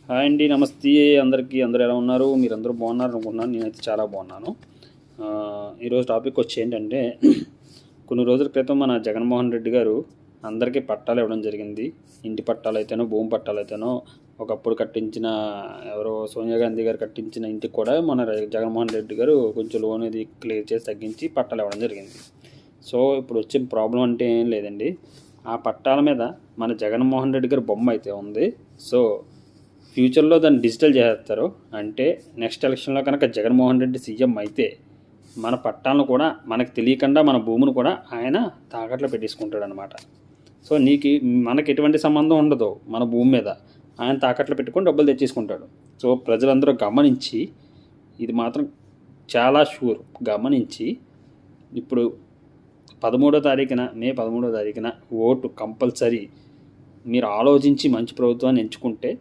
Hi అండి, నమస్తే అందరికీ. అందరూ ఎలా ఉన్నారు? మీరందరూ బాగున్నారు అనుకుంటున్నాను. నేనైతే చాలా బాగున్నాను. ఈరోజు టాపిక్ వచ్చి ఏంటంటే, కొన్ని రోజుల క్రితం మన జగన్మోహన్ రెడ్డి గారు అందరికీ పట్టాలు ఇవ్వడం జరిగింది. ఇంటి పట్టాలు అయితేనో, భూమి పట్టాలు అయితేనో, ఒకప్పుడు కట్టించిన ఎవరో సోనియా గాంధీ గారు కట్టించిన ఇంటికి కూడా మన జగన్మోహన్ రెడ్డి గారు కొంచెం లోన్ ఇది క్లియర్ చేసి తగ్గించి పట్టాలు ఇవ్వడం జరిగింది. సో ఇప్పుడు వచ్చే ప్రాబ్లం అంటే ఏం లేదండి, ఆ పట్టాల మీద మన జగన్మోహన్ రెడ్డి గారి బొమ్మ అయితే ఉంది. సో ఫ్యూచర్లో దాన్ని డిజిటల్ చేస్తారు. అంటే నెక్స్ట్ ఎలక్షన్లో కనుక జగన్మోహన్ రెడ్డి సీఎం అయితే మన పట్టాలను కూడా మనకు తెలియకుండా మన భూమిని కూడా ఆయన తాకట్లో పెట్టేసుకుంటాడు అనమాట. సో మనకి ఎటువంటి సంబంధం ఉండదు మన భూమి మీద. ఆయన తాకట్లో పెట్టుకొని డబ్బులు తెచ్చేసుకుంటాడు. సో ప్రజలందరూ గమనించి, ఇది మాత్రం చాలా షూర్, గమనించి ఇప్పుడు 13వ తారీఖున మే 13వ తారీఖున ఓటు కంపల్సరీ మీరు ఆలోచించి మంచి ప్రభుత్వాన్ని ఎంచుకుంటే